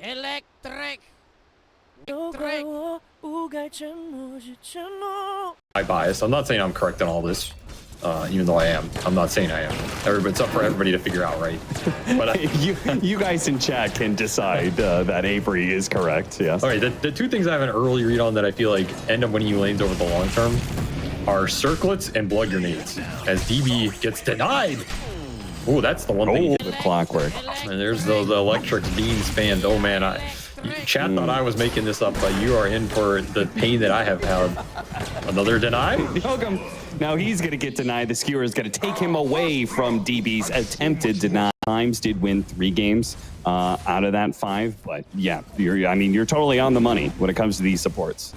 Electric. My bias. I'm not saying I'm correct on all this, even though I am. I'm not saying I am. It's up for everybody to figure out, right? But you guys in chat can decide that Avery is correct. Yes. All right. The two things I have an early read on that I feel like end up winning you lanes over the long term are circlets and blood grenades. As DB gets denied. Oh, that's the one thing. With clockwork. And there's the electric beam spanned. Oh man, chat thought I was making this up, but you are in for the pain that I have had. Another deny? Welcome. Now he's going to get denied. The skewer is going to take him away from DB's attempted deny. Times did win 3 games out of that 5, but yeah, you're totally on the money when it comes to these supports.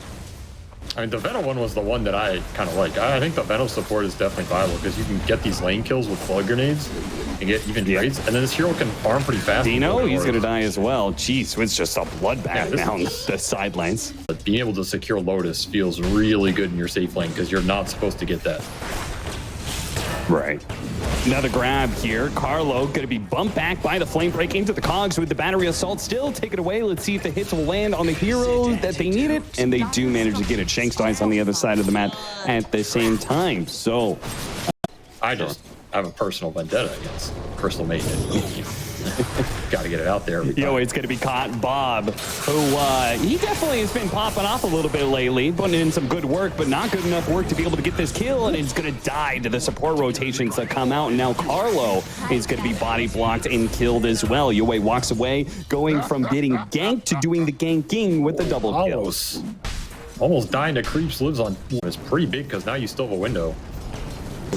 I mean, the Venom one was the one that I kind of like. I think the Venom support is definitely viable because you can get these lane kills with flood grenades and get even trades, and then this hero can farm pretty fast. Dino, he's going to die as well. Jeez, it's just a bloodbath down the side lanes. But being able to secure Lotus feels really good in your safe lane because you're not supposed to get that. Right. Another grab here. Carlo going to be bumped back by the flame break into the cogs with the battery assault. Still take it away. Let's see if the hits will land on the hero that they needed. And they do manage to get it. Shanks dies on the other side of the map at the same time. So I just have a personal vendetta against Crystal Maiden. Got to get it out there. Yo, it's going to be caught. Bob, who he definitely has been popping off a little bit lately, putting in some good work, but not good enough work to be able to get this kill, and he's going to die to the support rotations that come out. And now Carlo is going to be body blocked and killed as well. Yue walks away, going from getting ganked to doing the ganking with the double kill. Almost dying to creeps lives on. It's pretty big because now you still have a window.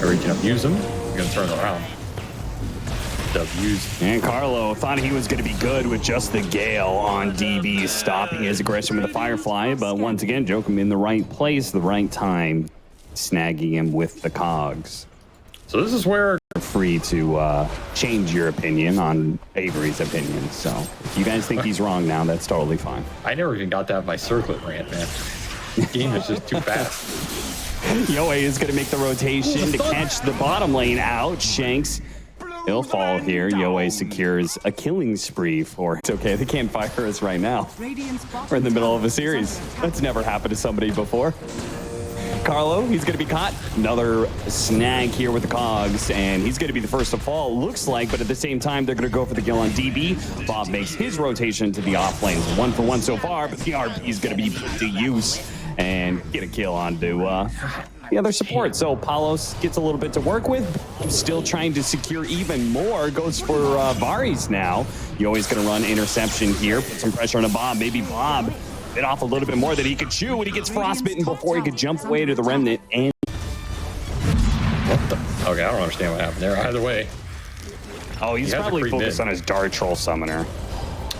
Or you can abuse him. You're going to turn around. And Carlo thought he was going to be good with just the Gale on DB, stopping his aggression with the Firefly, but once again, Jokum in the right place, the right time, snagging him with the cogs. So this is where you're free to change your opinion on Avery's opinion. So if you guys think he's wrong now, that's totally fine. I never even got to have my circlet rant, man. This game is just too fast. Yue is going to make the rotation to catch the bottom lane out. Shanks, he'll fall here. Yue secures a killing spree for. It's okay, they can't fire us right now. We're in the middle of a series. That's never happened to somebody before. Carlo, he's going to be caught. Another snag here with the cogs, and he's going to be the first to fall, looks like, but at the same time, they're going to go for the kill on DB. Bob makes his rotation to the off lanes. 1 for 1 so far, but the RP is going to be put to use and get a kill onto the other support. So Palos gets a little bit to work with, still trying to secure even more. Goes for Varys now. You're always going to run interception here, put some pressure on a Bob. Maybe Bob bit off a little bit more than he could chew, and he gets frostbitten before he could jump away to the remnant. And what the? Okay, I don't understand what happened there. Either way. Oh, he's probably focused on his Dart Troll Summoner.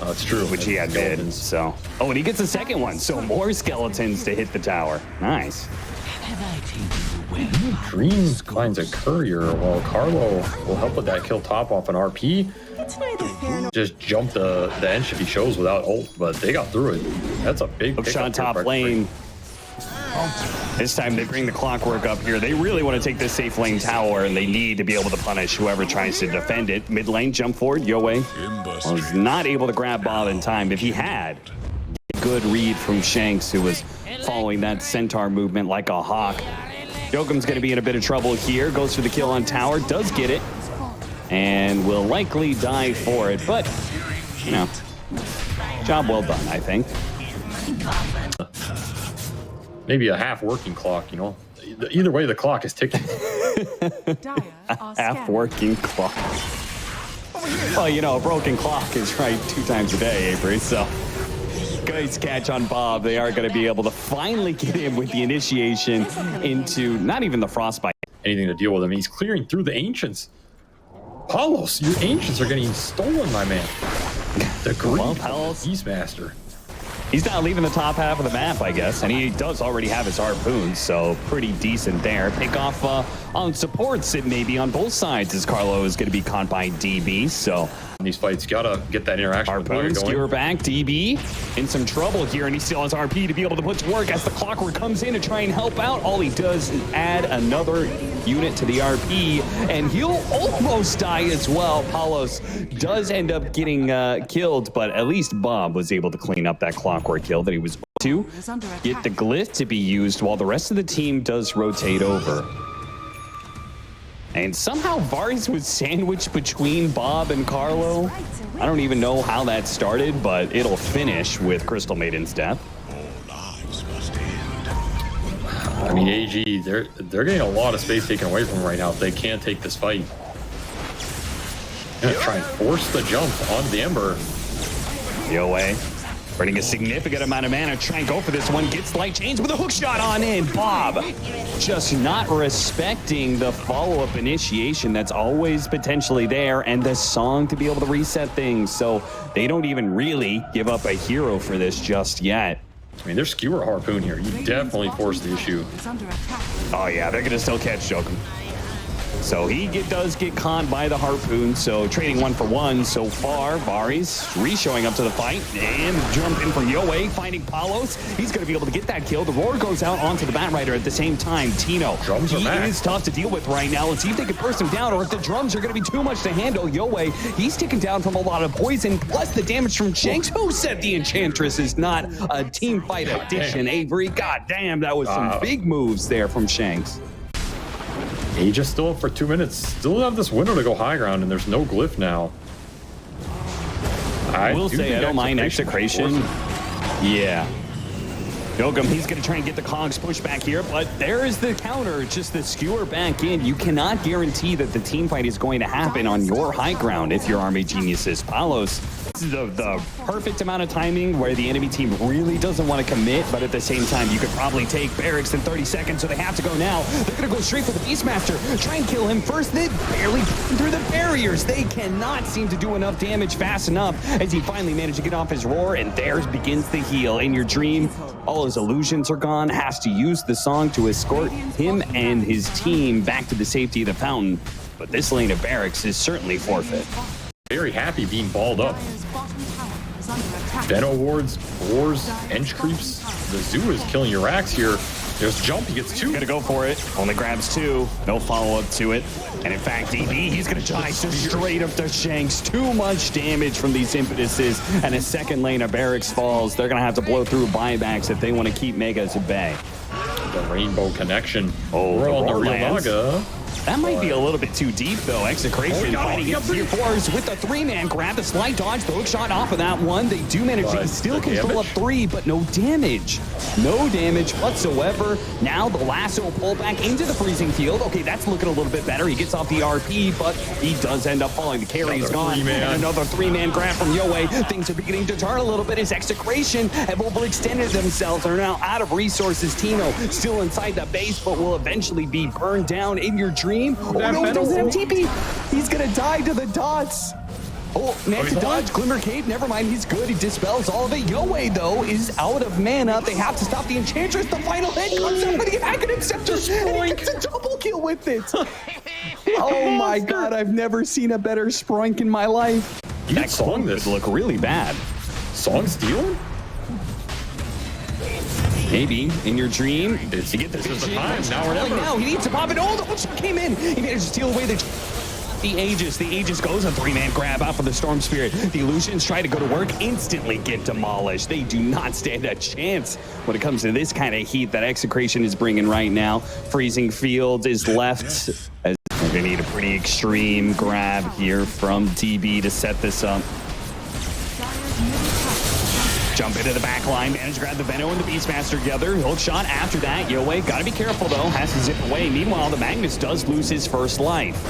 Oh, that's true. Which he had mid, so. Oh, and he gets a second one, so more skeletons to hit the tower. Nice. Dream finds a courier while Carlo will help with that kill top off an RP. Just jump the edge if he shows without ult, but they got through it. That's a big shot top lane. This time they bring the clockwork up here. They really want to take this safe lane tower, and they need to be able to punish whoever tries to defend it. Mid lane, jump forward. Yue was not able to grab Bob in time. If he had, good read from Shanks, who was following that centaur movement like a hawk. Jokum's going to be in a bit of trouble here. Goes for the kill on tower, does get it, and will likely die for it. But, you know, job well done, I think. Maybe a half working clock, you know. Either way, the clock is ticking. Half working clock. Well, you know, a broken clock is right 2 times a day, Avery, so. Nice catch on Bob. They are going to be able to finally get him with the initiation into not even the frostbite. Anything to deal with him. He's clearing through the ancients. Palos, your ancients are getting stolen, my man. The greed Beastmaster. He's not leaving the top half of the map, I guess, and he does already have his harpoons, so pretty decent there. Pick off on supports, it may be on both sides, as Carlo is going to be caught by DB, so In these fights, gotta get that interaction with Harpoon, going. skewer back, DB in some trouble here, and he still has RP to be able to put to work as the Clockwork comes in to try and help out. All he does is add another unit to the RP, and he'll almost die as well. Palos does end up getting killed, but at least Bob was able to clean up that Clockwork kill that he was to get the glyph to be used while the rest of the team does rotate over. And somehow Varys was sandwiched between Bob and Carlo. I don't even know how that started, but it'll finish with Crystal Maiden's death. I mean, AG, they're getting a lot of space taken away from them right now if they can't take this fight. Gonna try and force the jump onto the Ember. UA burning a significant amount of mana, try and go for this one, gets light chains with a hook shot on in. Bob just not respecting the follow-up initiation that's always potentially there, and the song to be able to reset things, so they don't even really give up a hero for this just yet. I mean, there's skewer Harpoon here. You definitely force the issue. Oh yeah, they're gonna still catch Jokum. So he does get conned by the Harpoon, so trading 1-for-1 so far. Varys re-showing up to the fight and jump in from Yoe, finding Palos. He's going to be able to get that kill. The roar goes out onto the Batrider at the same time. Tino, he is tough to deal with right now. Let's see if they can burst him down, or if the drums are going to be too much to handle. Yoe, he's taken down from a lot of poison, plus the damage from Shanks. Who said the Enchantress is not a team fight addition? Avery, god damn, that was some big moves there from Shanks. He just still up for 2 minutes. Still have this window to go high ground, and there's no glyph now. I will say I don't mind Execration. Yeah. Jokum, he's going to try and get the cogs pushed back here, but there is the counter, just the skewer back in. You cannot guarantee that the team fight is going to happen on your high ground if you're Army Geniuses. Palos, this is the perfect amount of timing where the enemy team really doesn't want to commit, but at the same time, you could probably take Barracks in 30 seconds, so they have to go now. They're going to go straight for the Beastmaster, try and kill him first. They barely get through the barriers. They cannot seem to do enough damage fast enough as he finally managed to get off his roar, and there begins the heal. In your dream, all his illusions are gone, has to use the song to escort him and his team back to the safety of the fountain. But this lane of Barracks is certainly forfeit. Very happy being balled up. Beno wards, boars, ench creeps. The zoo is killing your racks here. There's jump, he gets 2. Gonna go for it, only grabs 2. No follow-up to it. And in fact, DB, he's gonna die straight up to Shanks. Too much damage from these impetuses, and a second lane of Barracks falls. They're gonna have to blow through buybacks if they want to keep Megas at bay. The rainbow connection. Oh, we're on the roar real Naga. That might be a little bit too deep, though. Execration fighting against Tier 4s with the 3-man grab. The slight dodge, the hook shot off of that one. They do manage to still control up 3, but no damage. No damage whatsoever. Now the lasso pull back into the freezing field. Okay, that's looking a little bit better. He gets off the RP, but he does end up falling. The carry is gone. And another 3-man grab from Yoe. Things are beginning to turn a little bit as Execration have overextended themselves. They're now out of resources. Tino still inside the base, but will eventually be burned down in your dream. Oh no, he doesn't have TP. He's gonna die to the dots. Oh, Nancy dodge, Glimmer Cave, never mind, he's good. He dispels all of it. Yoe, though, is out of mana. They have to stop the Enchantress. The final hit comes out for the Aghanim Scepter, and he gets a double kill with it. Oh my god, I've never seen a better Sproink in my life. You can song this. Look really bad. Song stealing? Maybe in your dream, This you get the is the time. Now or never. Now he needs to pop it. Oh, the hook shot came in. He managed to steal away the Aegis. The Aegis goes a 3-man grab out for the Storm Spirit. The Illusions try to go to work, instantly get demolished. They do not stand a chance when it comes to this kind of heat that Execration is bringing right now. Freezing Field is left as we're gonna need a pretty extreme grab here from TB to set this up. Jump into the back line, manage to grab the Veno and the Beastmaster together. Hook shot after that. Yoe, gotta be careful though, has to zip away. Meanwhile, the Magnus does lose his first life.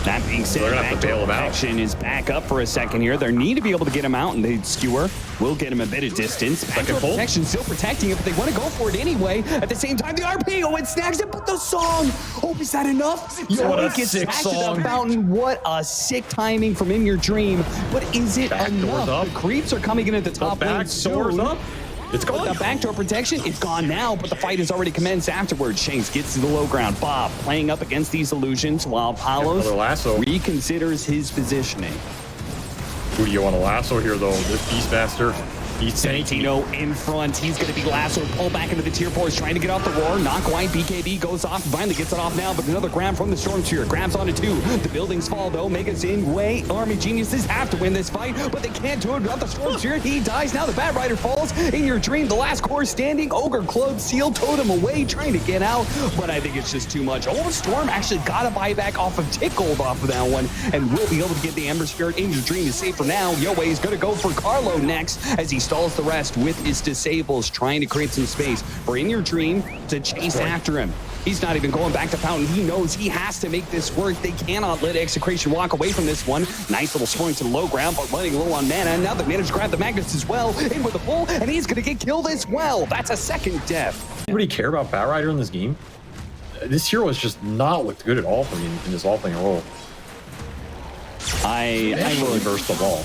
That being said, backdoor protection is back up for a second here. They need to be able to get him out, and the skewer will get him a bit of distance. Backdoor protection still protecting it, but they want to go for it anyway. At the same time, the RP, oh, it snags it, but the song. Oh, is that enough? Yoe gets back to the fountain. What a sick timing from In Your Dream. But is it enough? The creeps are coming in at the top lane soon. It's gone. The backdoor protection is gone now, but the fight has already commenced afterwards. Shanks gets to the low ground. Bob playing up against these illusions while Palos reconsiders his positioning. Who do you want to lasso here, though? This Beastmaster. He's Santino in front. He's going to be lassoed. Pull back into the tier 4. He's trying to get off the roar. Not quite. BKB goes off. Finally gets it off now, but another grab from the Storm Sphere. Grabs onto 2. The buildings fall, though. Mega's in way. Army Geniuses have to win this fight, but they can't do it without the Storm Sphere. He dies. Now the Bat Rider falls. In your dream, the last core standing. Ogre Club Seal Totem away, trying to get out, but I think it's just too much. Old Storm actually got a buyback off of Tickled off of that one, and will be able to get the Ember Spirit. In your dream is safe for now. Yoe is going to go for Carlo next as he stalls the rest with his disables, trying to create some space for In Your Dream to chase after him. He's not even going back to Fountain. He knows he has to make this work. They cannot let Execration walk away from this one. Nice little swing to the low ground, but running low on mana. Now they managed to grab the Magnus as well. In with the pull, and he's going to get killed as well. That's a second death. Anybody care about Bat Rider in this game? This hero has just not looked good at all for me in this off-lane role. I will reverse the ball.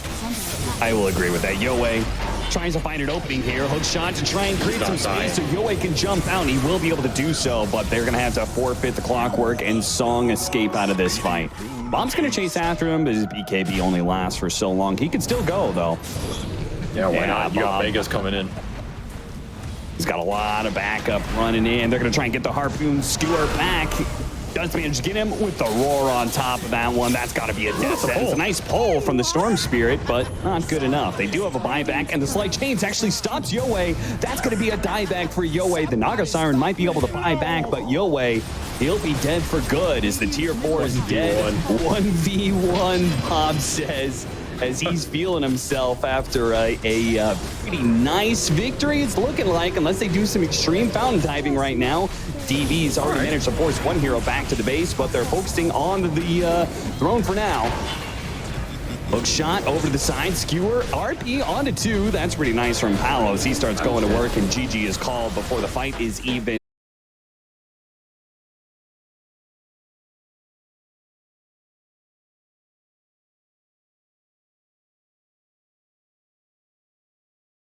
I will agree with that. Yoe tries to find an opening here. Hook shot to try and create some space so Yoe can jump out. He will be able to do so, but they're going to have to forfeit the clockwork and Song escape out of this fight. Bob's going to chase after him, but his BKB only lasts for so long. He could still go, though. Yeah, why not? You got Vegas coming in. He's got a lot of backup running in. They're going to try and get the Harpoon Skewer back. Does manage to get him with the roar on top of that one. That's got to be a death sentence. A nice pull from the Storm Spirit, but not good enough. They do have a buyback, and the Slight Chains actually stops Yoe. That's going to be a dieback for Yoe. The Naga Siren might be able to buy back, but Yoe, he'll be dead for good as the tier 4 is dead. 1v1, Bob says, as he's feeling himself after a pretty nice victory, it's looking like, unless they do some extreme fountain diving right now. DB's already managed to force one hero back to the base, but they're focusing on the throne for now. Hook shot over to the side, Skewer, RP onto 2. That's pretty nice from Palos. He starts going to work, and GG is called before the fight is even.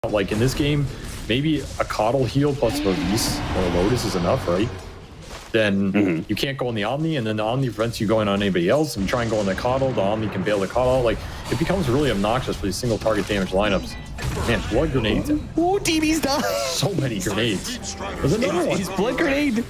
Like in this game, maybe a Coddle heal plus a Beast or a Lotus is enough, right? Then you can't go on the Omni, and then the Omni prevents you going on anybody else. And you try and go on the Coddle, the Omni can bail the Coddle. Like, it becomes really obnoxious for these single target damage lineups. Man, blood grenades. Ooh, DB's done. So many grenades. There's another one. His blood grenade.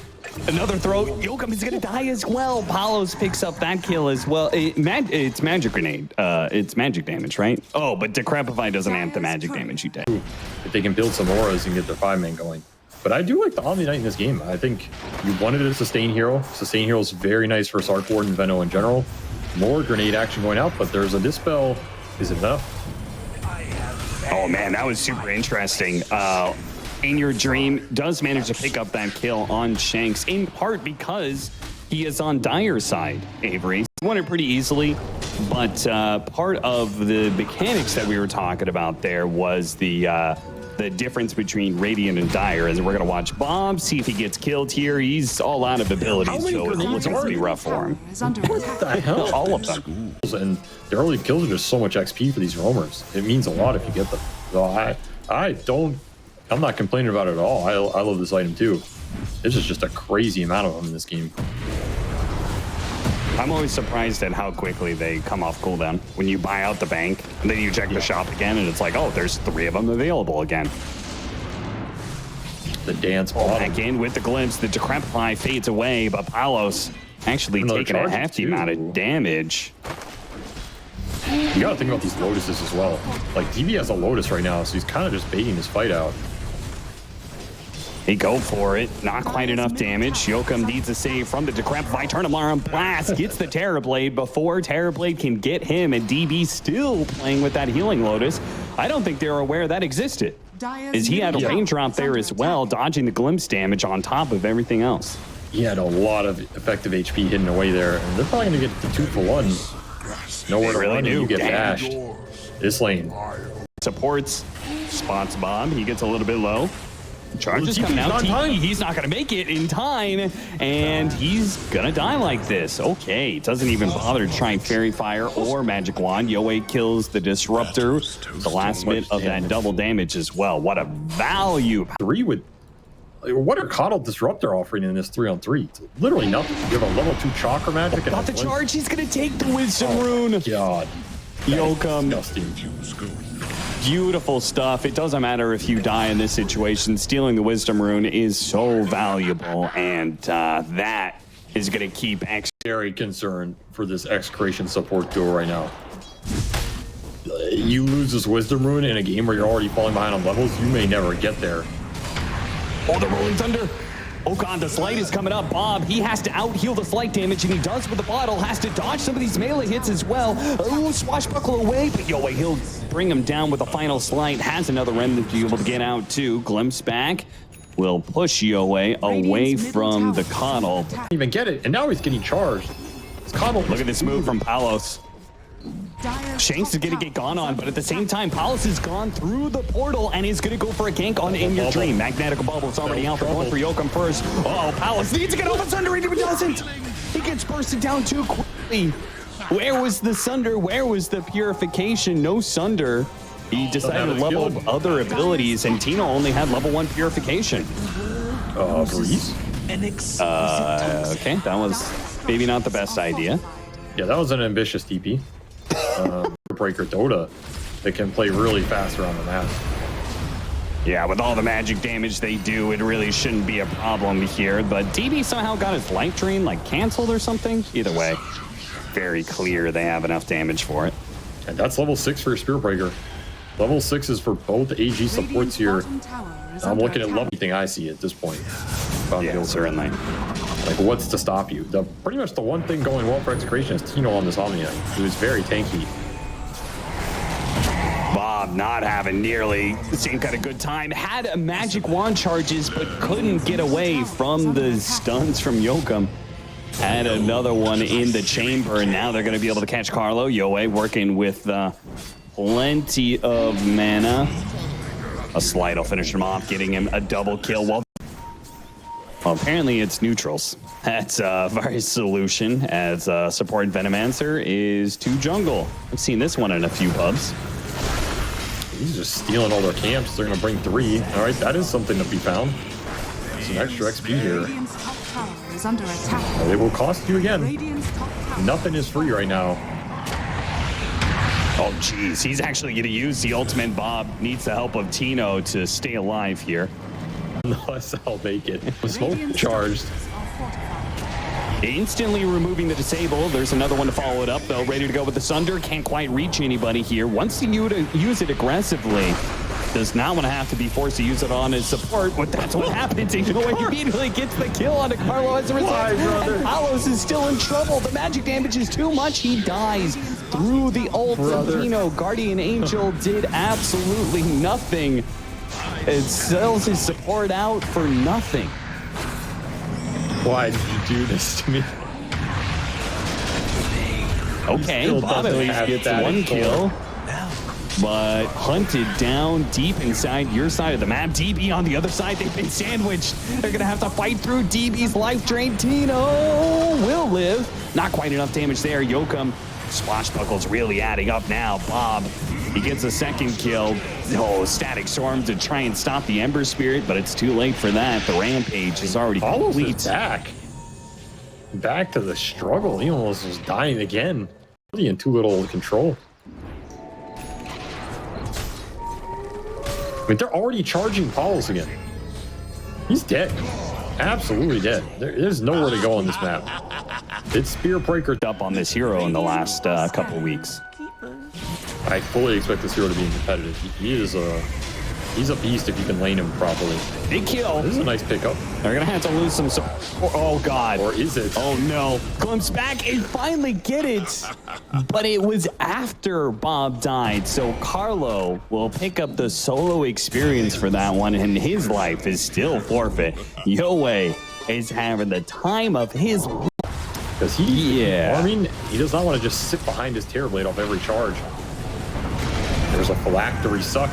Another throw. Yokum is going to die as well. Palos picks up that kill as well. It's magic grenade. It's magic damage, right? Oh, but Decrepify doesn't have the magic damage you take. If they can build some auras and get their 5-man going. But I do like the Omni Knight in this game. I think you wanted a sustain hero. Sustain hero is very nice for Arc Ward and Veno in general. More grenade action going out, but there's a Dispel. Is it enough? Oh man, that was super interesting. In Your Dream does manage to pick up that kill on Shanks, in part because he is on Dire's side, Avery. He won it pretty easily, but part of the mechanics that we were talking about there was the difference between Radiant and Dire, as we're going to watch Bob, see if he gets killed here. He's all out of abilities, so it's looking pretty rough for him. What the hell? All of them. And the early kills are just so much XP for these roamers. It means a lot if you get them. So I'm not complaining about it at all. I love this item too. This is just a crazy amount of them in this game. I'm always surprised at how quickly they come off cooldown. When you buy out the bank, and then you check the shop again, and it's like, oh, there's 3 of them available again. The dance ball. Back in with the glimpse. The Decrepify fades away, but Palos actually taking a hefty amount of damage. You gotta think about these Lotuses as well. Like, DB has a Lotus right now, so he's kind of just baiting his fight out. They go for it. Not quite enough damage. Yokum needs a save from the Decrepify. Turnaround Blast gets the Terrorblade before Terrorblade can get him, and DB still playing with that healing Lotus. I don't think they were aware that existed, as he had a raindrop there as well, dodging the glimpse damage on top of everything else. He had a lot of effective HP hidden away there, and they're probably gonna get the 2 for 1. Nowhere to run, and you get bashed. This lane. Supports, spots Bob. He gets a little bit low. Charge is coming out. He's not going to make it in time, and he's going to die like this. Okay, doesn't even bother to try Fairy Fire or Magic Wand. Yoe kills the Disruptor. The last bit of that double damage as well. What a value. 3 with... What are Coddle Disruptor offering in this 3-on-3? It's literally nothing. You have a level 2 Chakra Magic. About the charge, he's going to take the Wisdom Rune. God. Yokum. Disgusting. Beautiful stuff. It doesn't matter if you die in this situation. Stealing the Wisdom Rune is so valuable, and that is going to keep X. Very concerned for this EXECRATION support duo right now. You lose this Wisdom Rune in a game where you're already falling behind on levels, you may never get there. Oh, the Rolling Thunder. Oh god, the Slight is coming up. Bob, he has to out-heal the Slight damage, and he does with the bottle. Has to dodge some of these melee hits as well. Oh, swashbuckle away, but Yoei, he'll bring him down with a final Slight. Has another remnant to be able to get out too. Glimpse back will push Yoei away from the Coddle. Didn't even get it, and now he's getting charged. It's Coddle. Look at this move from Palos. Shanks is going to get gone on, but at the same time, Palos has gone through the portal and is going to go for a gank on In Your Dream. Magnetic Bubble is already out. They're going for Yokum first. Oh, Palos needs to get off the Sunder, he doesn't. He gets bursted down too quickly. Where was the Sunder? Where was the Purification? No Sunder. He decided to level up other abilities, and Tino only had level 1 Purification. Breeze? Okay, that was maybe not the best idea. Yeah, that was an ambitious TP. Breaker Dota that can play really fast around the map. Yeah, with all the magic damage they do, it really shouldn't be a problem here. But DB somehow got his life drain like canceled or something. Either way, very clear they have enough damage for it. And that's level 6 for your Spirit Breaker. Level 6 is for both AG supports here. I'm looking at love anything I see at this point. Yeah, certainly. Like, what's to stop you? Pretty much the one thing going well for EXECRATION is Tino on this Omnia. He was very tanky. Bob not having nearly the same kind of good time. Had a magic wand charges, but couldn't get away from the stuns from Yokum. Had another one in the chamber, and now they're going to be able to catch Carlo. Yoei working with plenty of mana. A Slight will finish him off, getting him a double kill. Well, apparently it's neutrals. That's Vari's solution, as support Venomancer is to jungle. I've seen this one in a few pubs. He's just stealing all their camps. They're going to bring 3. All right, that is something to be found. Some extra XP here. It will cost you again. Nothing is free right now. Oh, geez. He's actually going to use the ultimate. Bob needs the help of Tino to stay alive here. Unless I'll make it. The smoke charged. Instantly removing the disable. There's another one to follow it up, though. Ready to go with the Sunder. Can't quite reach anybody here. Wants to use it aggressively. Does not want to have to be forced to use it on his support, but that's what happens. He immediately gets the kill on Carlo as a result. And Palos is still in trouble. The magic damage is too much. He dies through the ult of Tino. Guardian Angel did absolutely nothing. It sells his support out for nothing. Why did you do this to me? Okay, Bob at least gets 1 kill. But hunted down deep inside your side of the map. DB on the other side, they've been sandwiched. They're going to have to fight through DB's life drain. Tino will live. Not quite enough damage there. Yokum, swashbuckle's really adding up now. Bob, he gets a 2nd kill. Oh, Static Storm to try and stop the Ember Spirit, but it's too late for that. The Rampage is already complete. Back to the struggle. He almost was dying again. Really in too little control. I mean, they're already charging Palos again. He's dead. Absolutely dead. There's nowhere to go on this map. It's Spear Breaker up on this hero in the last couple weeks. I fully expect this hero to be competitive. He's a beast if you can lane him properly. Big kill. This is a nice pickup. They're going to have to lose some support. Oh, God. Or is it? Oh, no. Glimpse back and finally get it. But it was after Bob died. So Carlo will pick up the solo experience for that one, and his life is still forfeit. Yoei is having the time of his life. Because he does not want to just sit behind his Terrorblade off every charge. There's a phylactery suck.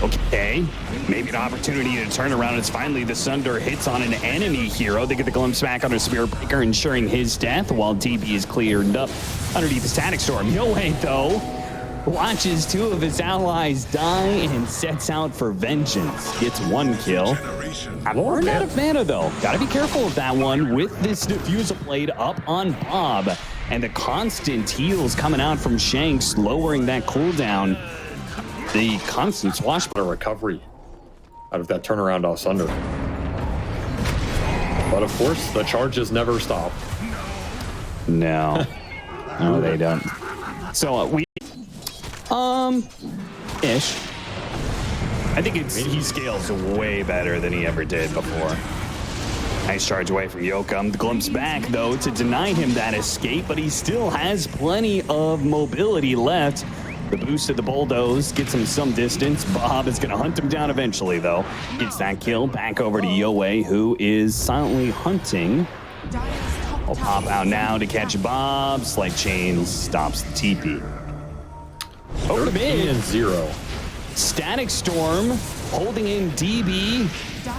Okay, maybe an opportunity to turn around. It's finally the Sunder hits on an enemy hero. They get the glimpse back on a Spear Breaker, ensuring his death while DB is cleared up underneath the Static Storm. Yoei, though, watches 2 of his allies die and sets out for vengeance. Gets 1 kill. We're out of mana, though. Gotta be careful of that one with this Diffusal Blade up on Bob. and the constant heals coming out from Shanks, lowering that cooldown. The constant swash. A recovery out of that turnaround off Sunder. But of course, the charges never stop. No. No, they don't. So we ish. I think he scales way better than he ever did before. Nice charge away from Yokum. The glimpse back, though, to deny him that escape, but he still has plenty of mobility left. The boost of the bulldoze gets him some distance. Bob is going to hunt him down eventually, though. Gets that kill. Back over to Yoe, who is silently hunting. I'll pop out now to catch Bob. Slight chains stops the TP. Over to mid. 0. Static Storm holding in DB.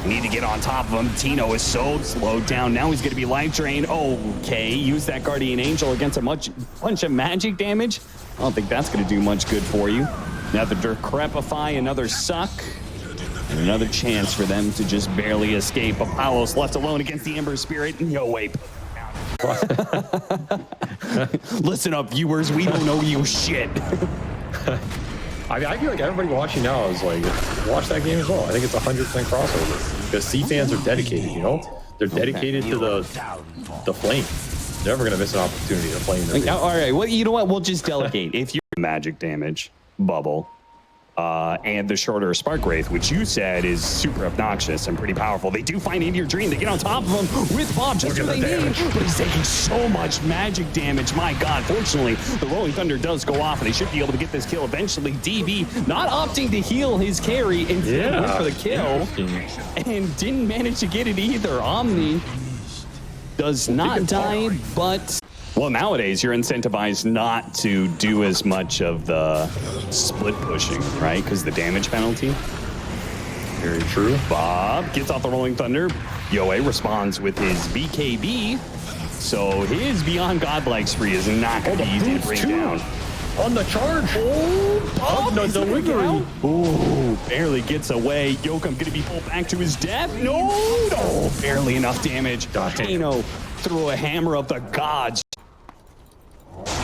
Need to get on top of him. Tino is so slowed down. Now he's going to be life drained. Okay, use that Guardian Angel against a bunch of magic damage. I don't think that's going to do much good for you. Another Decrepify, another suck, and another chance for them to just barely escape. Apollo's left alone against the Ember Spirit. No way. Listen up, viewers. We don't know you shit. I feel like everybody watching now is like, watch that game as well. I think it's 100% crossover because C fans are dedicated, you know? They're dedicated to the flame. They're never going to miss an opportunity to flame their game. All right, well, you know what? We'll just delegate. If you're magic damage, bubble, and the shorter Spark Wraith, which you said is super obnoxious and pretty powerful. They do find into your dream. They get on top of him with Bob just what they need. But he's taking so much magic damage. My God, fortunately, the Rolling Thunder does go off, and they should be able to get this kill eventually. DB not opting to heal his carry and went for the kill, and didn't manage to get it either. Omni does not die, but... Well, nowadays, you're incentivized not to do as much of the split pushing, right? Because the damage penalty. Very true. Bob gets off the Rolling Thunder. Yoe responds with his BKB. So his Beyond Godlike spree is not going to be easy to bring down. On the charge. Bob the delivery. Oh, barely gets away. Yokum going to be pulled back to his death. No, barely enough damage. Tino threw a hammer of the gods.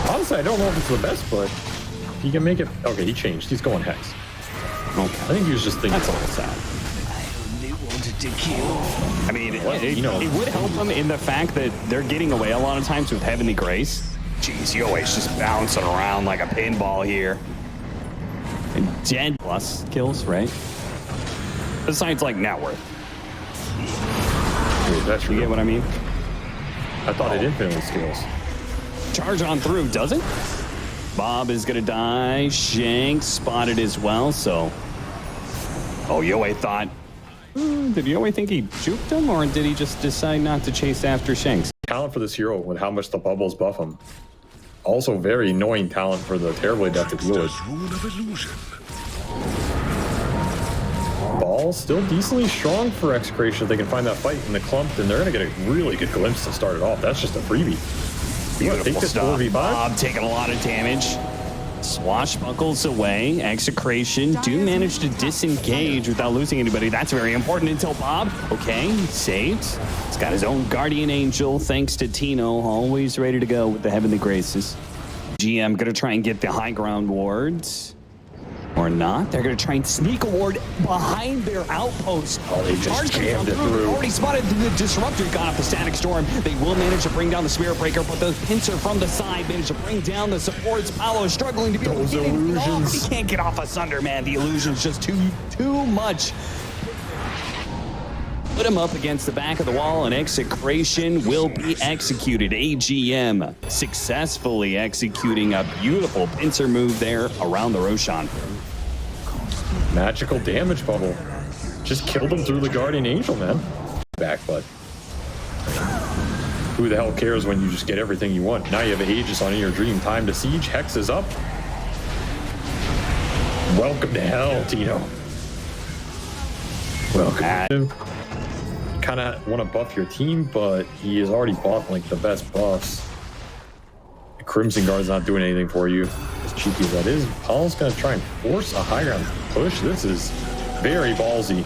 Honestly, I don't know if it's the best, but he can make it. Okay, he changed. He's going Hex. Okay. I think he was just thinking. That's a little sad. I mean, it would help them in the fact that they're getting away a lot of times with Heavenly Grace. Jeez, Yoe's just bouncing around like a pinball here. And dead plus kills, right? Besides, like, net worth. That's You get what I mean? I thought it infinitely scales. Charge on through, does it? Bob is going to die. Shanks spotted as well, so... Oh, Yoe thought... did Yoe think he juked him, or did he just decide not to chase after Shanks? Talent for this hero with how much the bubbles buff him. Also very annoying talent for the Terribly Death to deal with. Ball still decently strong for Execration if they can find that fight in the clump, and they're going to get a really good glimpse to start it off. That's just a freebie. Beautiful stuff. Bob taking a lot of damage. Swashbuckles away. Execration do manage to disengage without losing anybody. That's very important until Bob. Okay, saved. He's got his own Guardian Angel thanks to Tino. Always ready to go with the Heavenly Graces. GM going to try and get the high ground wards. Or not. They're going to try and sneak a ward behind their outpost. Oh, they just jammed it through. Already spotted the Disruptor, got off the Static Storm. They will manage to bring down the Spirit Breaker, but the Pincer from the side managed to bring down the supports. Paolo is struggling to be able to get it off. He can't get off a Sunder, man. The illusion's just too much. Put him up against the back of the wall, and Execration will be executed. AGM successfully executing a beautiful pincer move there around the Roshan. Magical damage bubble. Just killed him through the Guardian Angel, man. Back, but who the hell cares when you just get everything you want? Now you have Aegis on in your dream. Time to siege. Hex is up. Welcome to hell, Tino. Welcome. Kind of want to buff your team, but he has already bought like the best buffs. The Crimson Guard's not doing anything for you, as cheeky as that is. Paul's going to try and force a high ground push. This is very ballsy.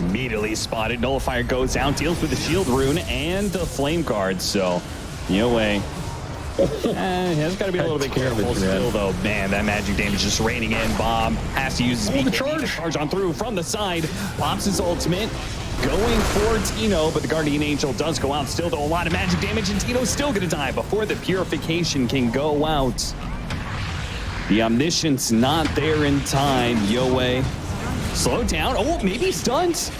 Immediately spotted. Nullifier goes out, deals with the shield rune and the flame guard. So, Yoe Has got to be a little bit careful still, though. Man, that magic damage just raining in. Bob has to use his charge on through from the side. Pops his ultimate. Going for Tino, but the Guardian Angel does go out. Still, though, a lot of magic damage, and Tino's still going to die before the Purification can go out. The Omniscience not there in time. Yoe, slow down. Oh, maybe stuns.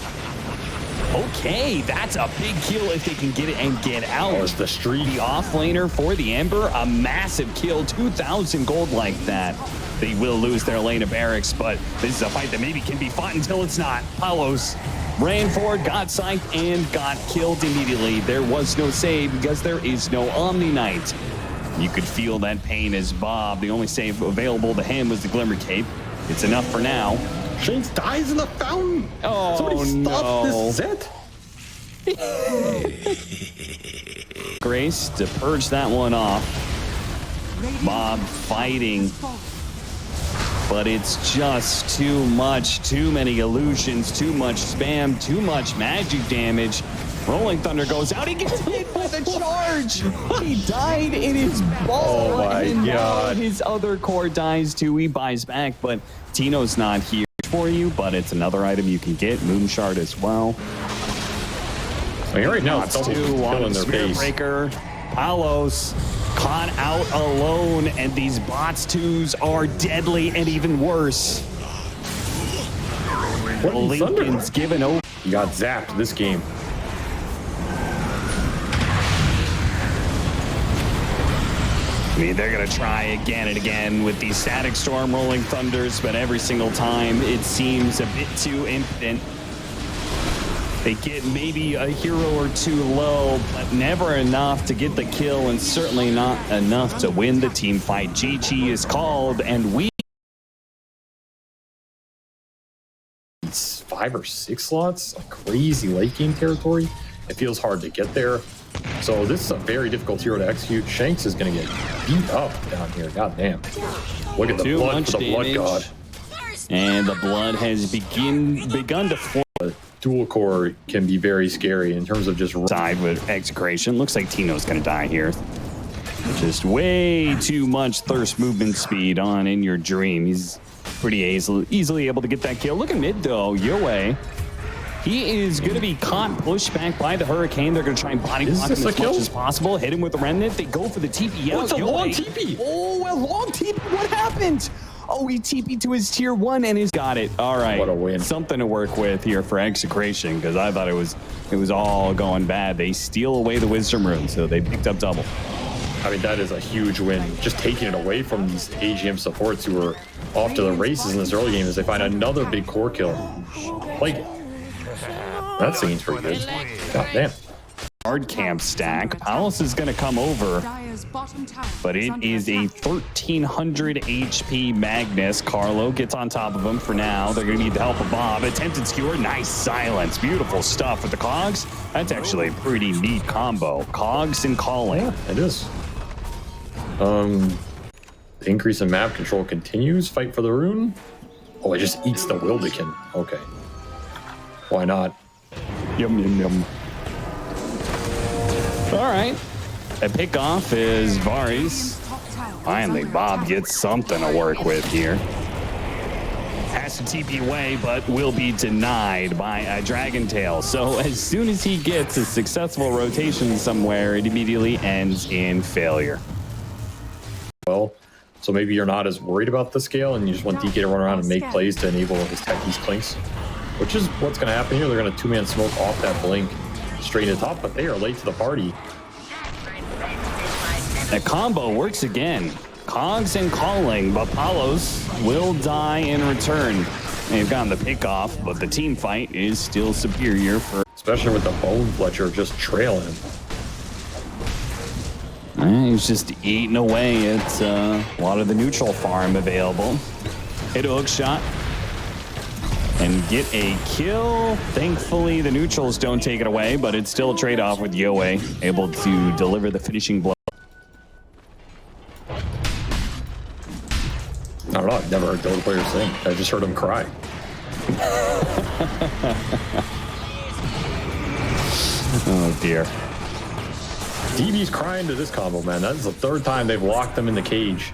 Okay, that's a big kill if they can get it and get out. Oh, it's the streak. The offlaner for the Ember, a massive kill, 2,000 gold like that. They will lose their lane of barracks, but this is a fight that maybe can be fought until it's not. Palos ran forward, got psyched, and got killed immediately. There was no save because there is no Omni Knight. You could feel that pain as Bob, the only save available to him was the Glimmer Cape. It's enough for now. Shanks dies in the fountain. Oh, somebody stop this set. Grace to purge that one off. Bob fighting. But it's just too much, too many illusions, too much spam, too much magic damage. Rolling Thunder goes out. He gets hit with a charge. He died in his ball. Oh my God. His other core dies too. He buys back, but Tino's not here for you, but it's another item you can get. Moon Shard as well. I mean, right now, it's two on the Spirit Breaker. Palos caught out alone, and these bots twos are deadly and even worse. Lincoln's given over. You got zapped this game. I mean, they're going to try again and again with these Static Storm Rolling Thunders, but every single time it seems a bit too impotent. They get maybe a hero or two low, but never enough to get the kill, and certainly not enough to win the team fight. GG is called, and we... It's 5 or 6 slots, a crazy late game territory. It feels hard to get there. So this is a very difficult hero to execute. Shanks is going to get beat up down here. God damn. Look at the blood for the Blood God. And the blood has begun to flow. Dual core can be very scary in terms of just side with Execration. Looks like Tino's going to die here. Just way too much thirst movement speed on in your dream. He's pretty easily able to get that kill. Look at mid though, Yoe. He is going to be caught, pushed back by the Hurricane. They're going to try and body block him as much as possible. Hit him with the Remnant. They go for the TP. Oh, it's a long TP. Oh, a long TP. What happened? Oh, he TP'd to his tier 1 and he's got it. All right. What a win. Something to work with here for Execration, because I thought it was all going bad. They steal away the Wisdom Rune, so they picked up double. I mean, that is a huge win. Just taking it away from these AGM supports who were off to the races in this early game as they find another big core kill. Like, that scene's pretty good. God damn. Hard camp stack. Palos is going to come over, but it is a 1300 HP Magnus. Carlo gets on top of him for now. They're going to need the help of Bob. Attempted skewer. Nice silence. Beautiful stuff with the Cogs. That's actually a pretty neat combo. Cogs and Calling. Yeah, it is. The increase in map control continues. Fight for the rune. Oh, it just eats the Wildekin. Okay. Why not? Yum, yum, yum. All right. A pick off is Varys. Finally, Bob gets something to work with here. Has to TP away, but will be denied by a Dragon Tail. So as soon as he gets a successful rotation somewhere, it immediately ends in failure. Well, so maybe you're not as worried about the scale and you just want DK to run around and make plays to enable his techies clinks, which is what's going to happen here. They're going to two-man smoke off that blink straight to the top, but they are late to the party. The combo works again. Cogs and Calling, but Palos will die in return. They've gotten the pick off, but the team fight is still superior for... Especially with the Bone Fletcher just trailing him. He's just eating away at a lot of the neutral farm available. Hit a hook shot and get a kill. Thankfully, the neutrals don't take it away, but it's still a trade-off with Yoe able to deliver the finishing blow. I don't know, I've never heard Dota players sing. I just heard them cry. Oh dear. DB's crying to this combo, man. That's the third time they've locked them in the cage.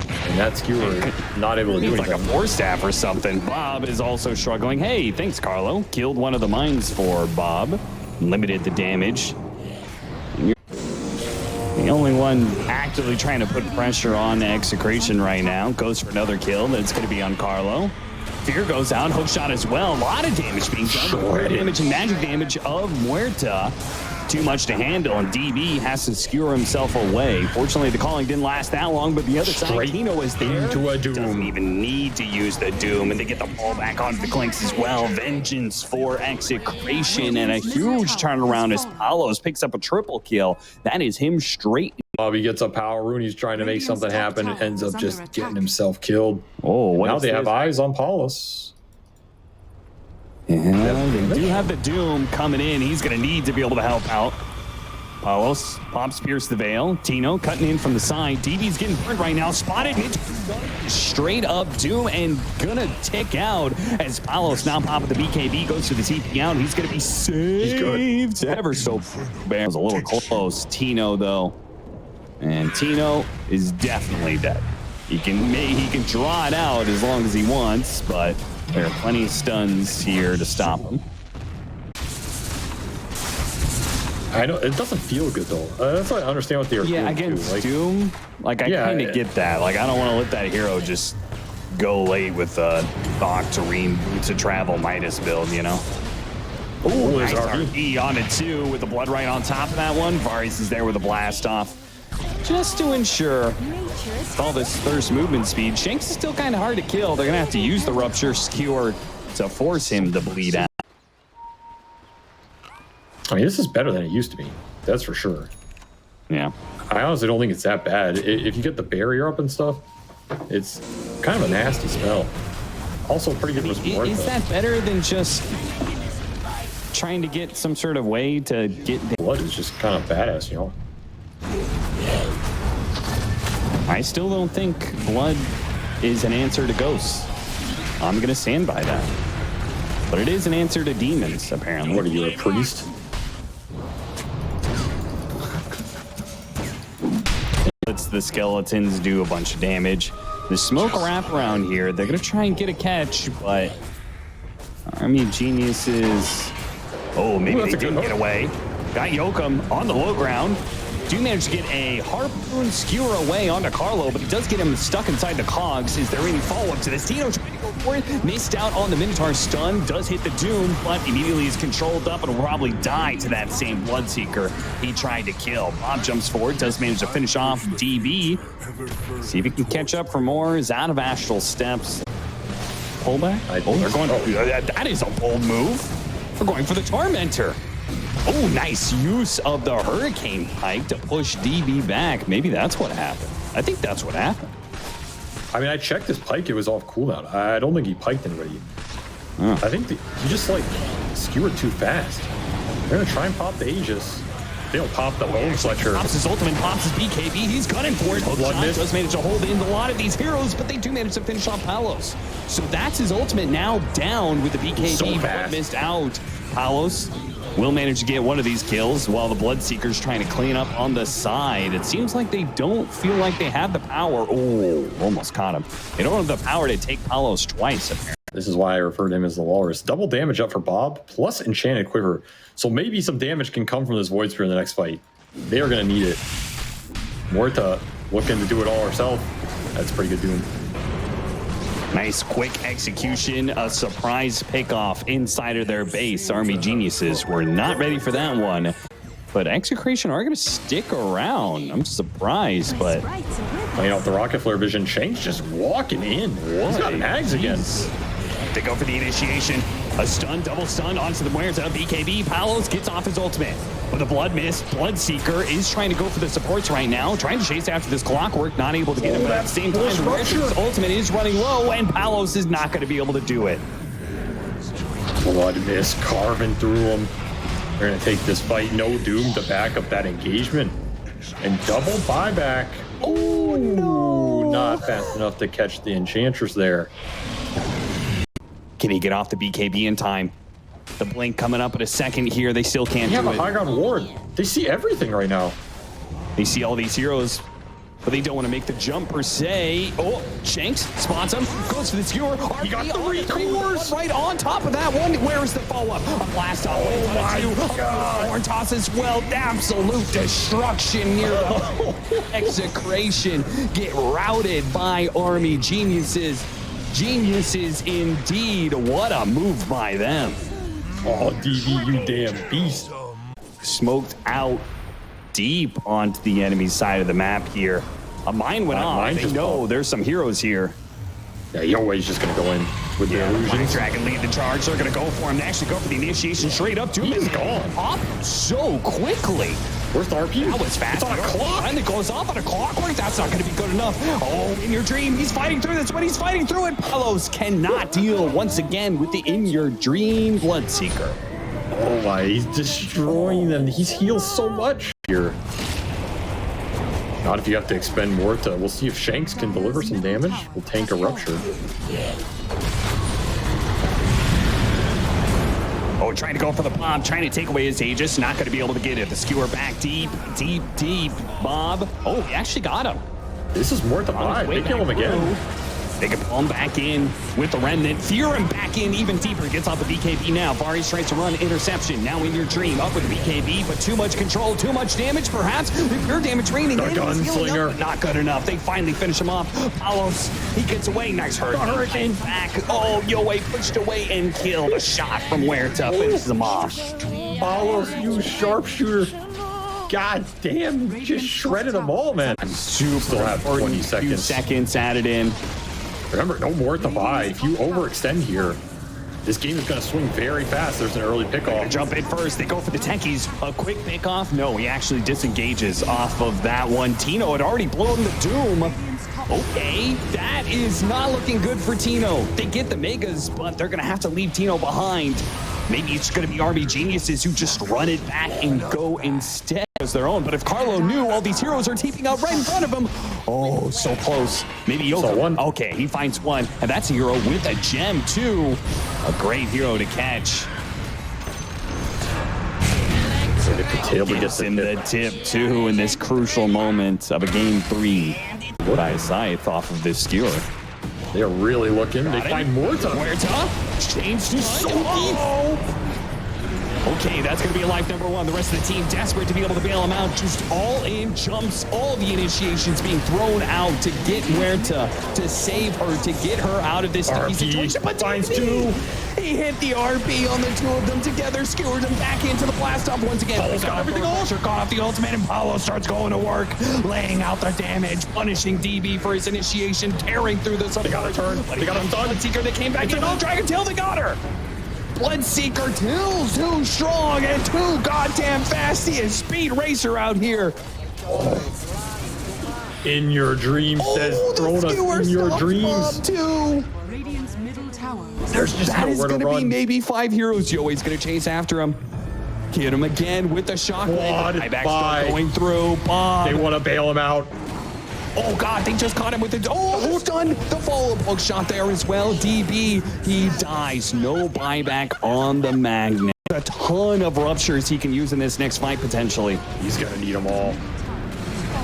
And that skewer not able to do anything. Like a force staff or something. Bob is also struggling. Hey, thanks, Carlo. Killed one of the mines for Bob. Limited the damage. The only one actively trying to put pressure on EXECRATION right now. Goes for another kill. That's going to be on Carlo. Fear goes out. Hook shot as well. A lot of damage being done. More damage and magic damage of Muerta. Too much to handle, and DB has to skewer himself away. Fortunately, the calling didn't last that long, but the other side, Tino is there. Into a Doom. Doesn't even need to use the Doom, and they get the ball back onto the Clinks as well. Vengeance for EXECRATION, and a huge turnaround as Palos picks up a triple kill. That is him straight. Bobby gets a power rune. He's trying to make something happen and ends up just getting himself killed. Oh, now they have eyes on Palos. Yeah, they do have the Doom coming in. He's going to need to be able to help out. Palos pops Pierce the Veil. Tino cutting in from the side. DB's getting burned right now. Spotted. Straight up Doom and gonna tick out as Palos now pop with the BKB. Goes to the TP out. He's going to be saved. Ever so bad. Was a little close. Tino, though. And Tino is definitely dead. He can draw it out as long as he wants, but there are plenty of stuns here to stop him. I know it doesn't feel good though. That's why I understand what they were doing. Yeah, against too. Like, Doom, like I kind of get that. Like I don't want to let that hero just go late with the Octarine Boots of Travel Midas build, you know. Oh, nice RP on it too with the blood right on top of that one. Varys is there with a blast off. Just to ensure with all this thirst movement speed, Shanks is still kind of hard to kill. They're going to have to use the Rupture Skewer to force him to bleed out. I mean, this is better than it used to be. That's for sure. Yeah. I honestly don't think it's that bad. If you get the barrier up and stuff, it's kind of a nasty spell. Also pretty good with Muerta. Is that better than just trying to get some sort of way to get... Blood is just kind of badass, you know? I still don't think blood is an answer to ghosts. I'm going to stand by that. But it is an answer to demons, apparently. What are you, a priest? Lets the skeletons do a bunch of damage. The smoke wrap around here. They're going to try and get a catch, but Army of Geniuses... Oh, maybe they didn't get away. Got Yoakum on the low ground. Do manage to get a Harpoon Skewer away onto Carlo, but he does get him stuck inside the cogs. Is there any follow-up to this? Tino trying to go for it. Missed out on the Minotaur stun. Does hit the Doom, but immediately is controlled up and will probably die to that same Bloodseeker he tried to kill. Bob jumps forward, does manage to finish off DB. See if he can catch up for more. Is out of Astral Steps. Pullback? Oh, they're going. That is a bold move. We're going for the Tormentor. Oh, nice use of the Hurricane Pike to push DB back. Maybe that's what happened. I think that's what happened. I mean, I checked his pike. It was off cooldown. I don't think he piked anybody. I think he just, like, skewered too fast. They're going to try and pop the Aegis. They don't pop the Bone Fletcher. Pops his ultimate, pops his BKB. He's gunning for it. Blood does manage to hold in a lot of these heroes, but they do manage to finish off Palos. So that's his ultimate now down with the BKB. So fast. Missed out. Palos will manage to get one of these kills while the Bloodseeker's trying to clean up on the side. It seems like they don't feel like they have the power. Oh, almost caught him. They don't have the power to take Palos twice, apparently. This is why I refer to him as the Walrus. Double damage up for Bob, plus Enchanted Quiver. So maybe some damage can come from this Void Spear in the next fight. They are going to need it. Muerta looking to do it all herself. That's pretty good Doom. Nice quick execution, a surprise pickoff inside of their base. Army Geniuses were not ready for that one. But EXECRATION are going to stick around. I'm surprised, but... Playing off the Rocket Flare vision, Shanks just walking in. He's got mags again. They go for the initiation. A stun, double stun onto the Muerta. BKB, Palos gets off his ultimate. With a blood miss, Bloodseeker is trying to go for the supports right now, trying to chase after this Clockwork, not able to get him, but at the same time, Muerta's ultimate is running low, and Palos is not going to be able to do it. Blood miss, carving through him. They're going to take this fight. No Doom to back up that engagement. And double buyback. Oh, no. Not fast enough to catch the Enchantress there. Can he get off the BKB in time? The blink coming up in a second here. They still can't They have do a it. high ground ward. They see everything right now. They see all these heroes, but they don't want to make the jump per se. Oh, Shanks spots him, goes for the skewer. He got the recourse. Right on top of that one. Where is the follow-up? A blast off. Oh my God. Horn toss as well. Absolute destruction near the execration. Get routed by Army Geniuses. Geniuses indeed. What a move by them. Oh, DB, you damn beast. Smoked out deep onto the enemy side of the map here. A mine went off. Mine They just know popped. there's some heroes here. Yeah, Yoey's just going to go in with the Mind illusions. Dragon lead the charge. They're going to go for him. They actually go for the initiation straight up to him. He's gone. Up so quickly. Where's the RP? That was fast. It's on a clock. And it goes off on a clockwork. That's not going to be good enough. Oh, in your dream. He's fighting through this, but he's fighting through it. Palos cannot deal once again with the in your dream Bloodseeker. Oh my, he's destroying them. He's healed so much here. Not if you have to expend more to... We'll see if Shanks can deliver some damage. We'll tank a rupture. Oh, trying to go for the bomb, trying to take away his Aegis. Not going to be able to get it. The skewer back deep, deep, deep. Bob. Oh, he actually got him. This is more to buy. They kill him again. They can pull him back in with the remnant. Fear him back in even deeper. Gets off the BKB now. Varius tries to run interception. Now in your dream. Up with the BKB, but too much control, too much damage perhaps. The pure damage raining The in. He's healing up, gunslinger. but not good enough. They finally finish him off. Palos, he gets away. Nice hurricane. Back. Oh, Yoey pushed away and killed. A shot from Huerta finishes him off. Palos, you sharpshooter. God damn, you just shredded them all, man. Still have 20 Few seconds. seconds added in. Remember, no more to buy. If you overextend here, this game is going to swing very fast. There's an early pickoff. Jump in first. They go for the techies. A quick pickoff. No, he actually disengages off of that one. Tino had already blown the doom. Okay, that is not looking good for Tino. They get the megas, but they're going to have to leave Tino behind. Maybe it's going to be RB Geniuses who just run it back and go instead as their own. But if Carlo knew all these heroes are teeping out right in front of him, oh, so close. Maybe Yoka. So one. Okay, he finds one, and that's a hero with a gem too. A great hero to catch. So if the table gets In the tip too in this crucial moment of a game 3. By Scythe off of this skewer. They're really looking. They find more time. Huerta changed. Okay, that's going to be a life number 1. The rest of the team desperate to be able to bail him out. Just all in jumps, all the initiations being thrown out to get Huerta, to save her, to get her out of this sticky situation. But finds 2. He hit the RP on the 2 of them together, skewered them back into the blast off once again. Paul's got everything off. Caught off the ultimate, and Paulo starts going to work, laying out the damage, punishing DB for his initiation, tearing through the support. They got a turn. They got a stun. Bloodseeker, they came back in. Oh, Dragon Tail, they got her. Bloodseeker too strong and too goddamn fast. He is Speed Racer out here. In your dreams, says Rona. In your dreams. Too. Radiant's middle tower. There's just That is nowhere to going to be run. maybe 5 heroes. Yoey's going to chase after him. Hit him again with the shockwave. Quad Buybacks by. going through. Bob. They want to bail him out. Oh, God, they just caught him with the... Oh, stun! The follow-up hook shot there as well. DB, he dies. No buyback on the Magnet. A ton of ruptures he can use in this next fight, potentially. He's going to need them all.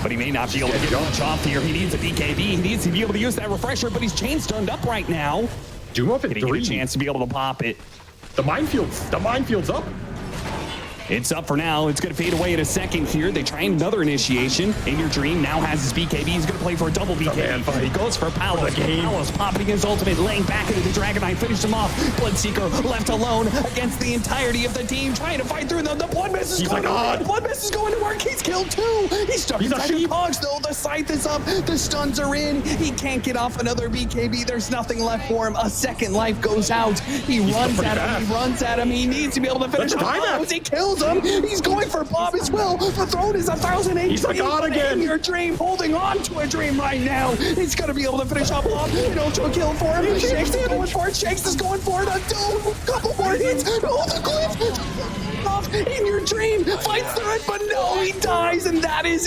But he may not be able to get much off here. He needs a BKB. He needs to be able to use that refresher, but he's chain stunned up right now. Doom up at Did he get 3. a chance to be able to pop it? The minefield's up. It's up for now. It's going to fade away in a second here. They try another initiation. In your dream now has his BKB. He's going to play for a double BKB. He goes for Palos. Palos popping his ultimate, laying back into the Dragon Knight, finished him off. Bloodseeker left alone against the entirety of the team, trying to fight through them. The Blood Mist is going to work. Blood Mist is going to work. He's killed 2. He's stuck inside the cogs, though. The scythe is up. The stuns are in. He can't get off another BKB. There's nothing left for him. A second life goes out. He runs at him. He runs at him. He needs to be able to finish him off. He kills him. He's going for Bob as well. The throne is 1,000 HP. He's a god again. In your dream, holding on to a dream right now. He's going to be able to finish off Bob. An ultra kill for him. Shanks is going for it. Shanks is going for it. A couple more hits. Oh, the glyph. Off in your dream. Fights through it, but no, he dies, and that is